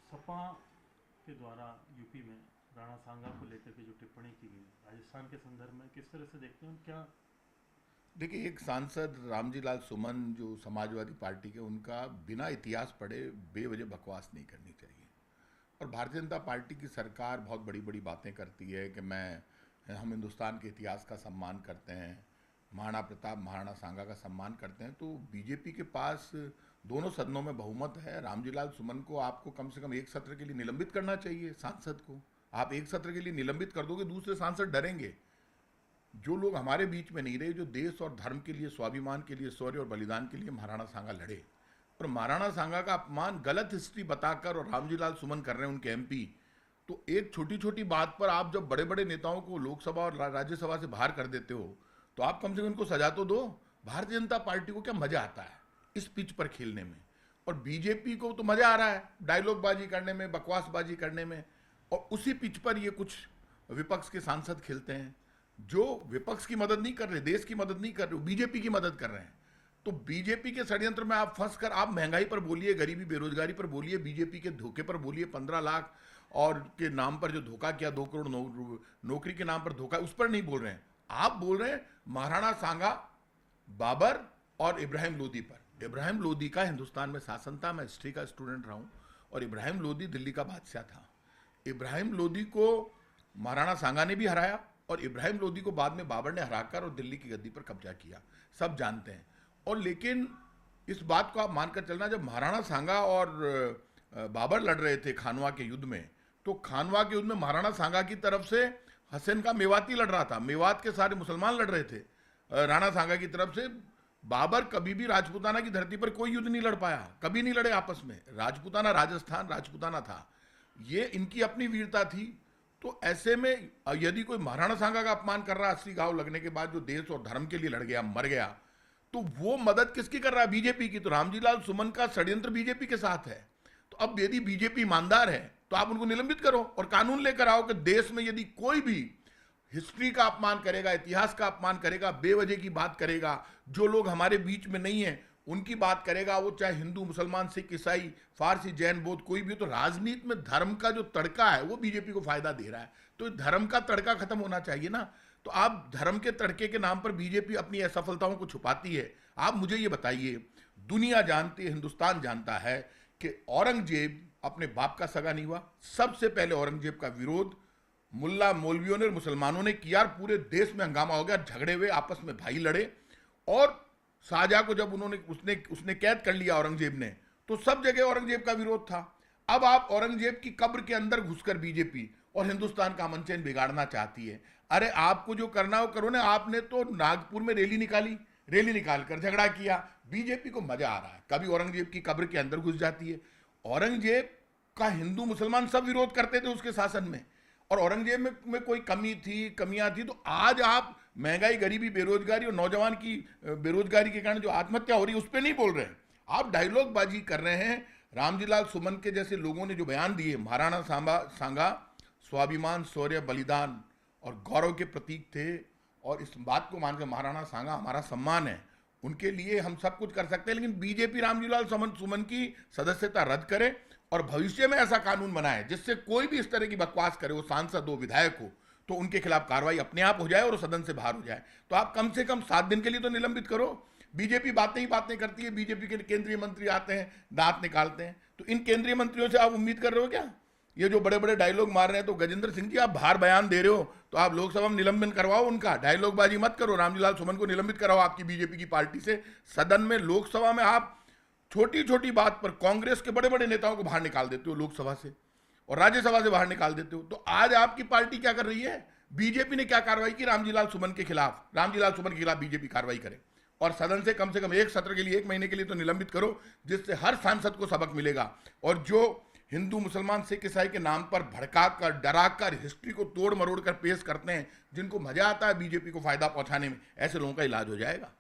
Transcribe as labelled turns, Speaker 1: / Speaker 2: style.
Speaker 1: सपा के द्वारा यूपी में राणा सांगा को लेकर के जो टिप्पणी की गई राजस्थान के संदर्भ में किस तरह से देखते हैं क्या?
Speaker 2: देखिए, एक सांसद रामजी लाल सुमन जो समाजवादी पार्टी के, उनका बिना इतिहास पढ़े बेवजह बकवास नहीं करनी चाहिए। और भारतीय जनता पार्टी की सरकार बहुत बड़ी बड़ी बातें करती है कि हम हिंदुस्तान के इतिहास का सम्मान करते हैं, महाराणा प्रताप महाराणा सांगा का सम्मान करते हैं। तो बीजेपी के पास दोनों सदनों में बहुमत है। रामजी लाल सुमन को आपको कम से कम एक सत्र के लिए निलंबित करना चाहिए। सांसद को आप एक सत्र के लिए निलंबित कर दोगे, दूसरे सांसद डरेंगे। जो लोग हमारे बीच में नहीं रहे, जो देश और धर्म के लिए, स्वाभिमान के लिए, शौर्य और बलिदान के लिए महाराणा सांगा लड़े, और महाराणा सांगा का अपमान गलत हिस्ट्री बताकर और रामजी लाल सुमन कर रहे हैं उनके एमपी, तो एक छोटी छोटी बात पर आप जब बड़े बड़े नेताओं को लोकसभा और राज्यसभा से बाहर कर देते हो, तो आप कम से कम उनको सजा तो दो। भारतीय जनता पार्टी को क्या मजा आता है इस पिच पर खेलने में, और बीजेपी को तो मजा आ रहा है डायलॉगबाजी करने में, बकवासबाजी करने में। और उसी पिच पर ये कुछ विपक्ष के सांसद खेलते हैं जो विपक्ष की मदद नहीं कर रहे, देश की मदद नहीं कर रहे, बीजेपी की मदद कर रहे हैं। तो बीजेपी के षड्यंत्र में आप फंस कर आप महंगाई पर बोलिए, गरीबी बेरोजगारी पर बोलिए, बीजेपी के धोखे पर बोलिए, 15 लाख और के नाम पर जो धोखा किया, 2 करोड़ नौकरी के नाम पर धोखा, उस पर नहीं बोल रहे हैं। आप बोल रहे हैं महाराणा सांगा, बाबर और इब्राहिम लोदी पर। इब्राहिम लोदी का हिंदुस्तान में शासन था, मैं हिस्ट्री का स्टूडेंट रहा हूं, और इब्राहिम लोदी दिल्ली का बादशाह था। इब्राहिम लोदी को महाराणा सांगा ने भी हराया, और इब्राहिम लोदी को बाद में बाबर ने हराकर और दिल्ली की गद्दी पर कब्जा किया, सब जानते हैं। और लेकिन इस बात को आप मानकर चलना, जब महाराणा सांगा और बाबर लड़ रहे थे खानवा के युद्ध में, तो खानवा के युद्ध में महाराणा सांगा की तरफ से हसन का मेवाती लड़ रहा था, मेवात के सारे मुसलमान लड़ रहे थे राणा सांगा की तरफ से। बाबर कभी भी राजपूताना की धरती पर कोई युद्ध नहीं लड़ पाया, कभी नहीं लड़े आपस में। राजपूताना राजस्थान राजपूताना था, ये इनकी अपनी वीरता थी। तो ऐसे में यदि कोई महाराणा सांगा का अपमान कर रहा है 80 घाव लगने के बाद, जो देश और धर्म के लिए लड़ गया, मर गया, तो वो मदद किसकी कर रहा है? बीजेपी की। तो रामजी लाल सुमन का षड्यंत्र बीजेपी के साथ है। तो अब यदि बीजेपी ईमानदार है तो आप उनको निलंबित करो और कानून लेकर आओ कि देश में यदि कोई भी हिस्ट्री का अपमान करेगा, इतिहास का अपमान करेगा, बेवजह की बात करेगा, जो लोग हमारे बीच में नहीं है उनकी बात करेगा, वो चाहे हिंदू, मुसलमान, सिख, ईसाई, फारसी, जैन, बौद्ध कोई भी हो, तो राजनीति में धर्म का जो तड़का है वो बीजेपी को फायदा दे रहा है। तो धर्म का तड़का खत्म होना चाहिए ना। तो आप धर्म के तड़के के नाम पर बीजेपी अपनी असफलताओं को छुपाती है। आप मुझे ये बताइए, दुनिया जानती है, हिंदुस्तान जानता है कि औरंगजेब अपने बाप का सगा नहीं हुआ। सबसे पहले औरंगजेब का विरोध मुल्ला मौलवियों ने और मुसलमानों ने किया, पूरे देश में हंगामा हो गया, झगड़े हुए, आपस में भाई लड़े। और शाहजहां को जब उसने कैद कर लिया औरंगजेब ने, तो सब जगह औरंगजेब का विरोध था। अब आप औरंगजेब की कब्र के अंदर घुसकर बीजेपी और हिंदुस्तान का अमन चैन बिगाड़ना चाहती है। अरे आपको जो करना हो करो ना। आपने तो नागपुर में रैली निकाली, रैली निकालकर झगड़ा किया। बीजेपी को मजा आ रहा है, कभी औरंगजेब की कब्र के अंदर घुस जाती है। औरंगजेब का हिंदू मुसलमान सब विरोध करते थे उसके शासन में, और औरंगजेब में कोई कमियां थी। तो आज आप महंगाई, गरीबी, बेरोजगारी और नौजवान की बेरोजगारी के कारण जो आत्महत्या हो रही है उस पर नहीं बोल रहे हैं, आप डायलॉगबाजी कर रहे हैं। रामजी लाल सुमन के जैसे लोगों ने जो बयान दिए, महाराणा सांगा स्वाभिमान, शौर्य, बलिदान और गौरव के प्रतीक थे, और इस बात को मानकर महाराणा सांगा हमारा सम्मान है, उनके लिए हम सब कुछ कर सकते हैं। लेकिन बीजेपी रामजी लाल सुमन की सदस्यता रद्द करे और भविष्य में ऐसा कानून बनाए जिससे कोई भी इस तरह की बकवास करे, वो सांसद हो, विधायक हो, तो उनके खिलाफ कार्रवाई अपने आप हो जाए और सदन से बाहर हो जाए। तो आप कम से कम 7 दिन के लिए तो निलंबित करो। बीजेपी बातें ही बातें करती है, बीजेपी के केंद्रीय मंत्री आते हैं, दांत निकालते हैं। तो इन केंद्रीय मंत्रियों से आप उम्मीद कर रहे हो क्या? ये जो बड़े बड़े डायलॉग मार रहे हैं, तो गजेंद्र सिंह जी आप बाहर बयान दे रहे हो, तो आप लोकसभा में निलंबन करवाओ उनका, डायलॉगबाजी मत करो। रामजी लाल सुमन को निलंबित कराओ आपकी बीजेपी की पार्टी से। सदन में, लोकसभा में आप छोटी छोटी बात पर कांग्रेस के बड़े बड़े नेताओं को बाहर निकाल देते हो लोकसभा से, और राज्यसभा से बाहर निकाल देते हो। तो आज आपकी पार्टी क्या कर रही है? बीजेपी ने क्या कार्रवाई की रामजी लाल सुमन के खिलाफ? रामजी लाल सुमन के खिलाफ बीजेपी कार्रवाई करे और सदन से कम एक सत्र के लिए, 1 महीने के लिए तो निलंबित करो, जिससे हर सांसद को सबक मिलेगा। और जो हिंदू, मुसलमान, सिख, ईसाई के नाम पर भड़काकर, डराकर, हिस्ट्री को तोड़ मरोड़ कर पेश करते हैं, जिनको मजा आता है बीजेपी को फायदा पहुंचाने में, ऐसे लोगों का इलाज हो जाएगा।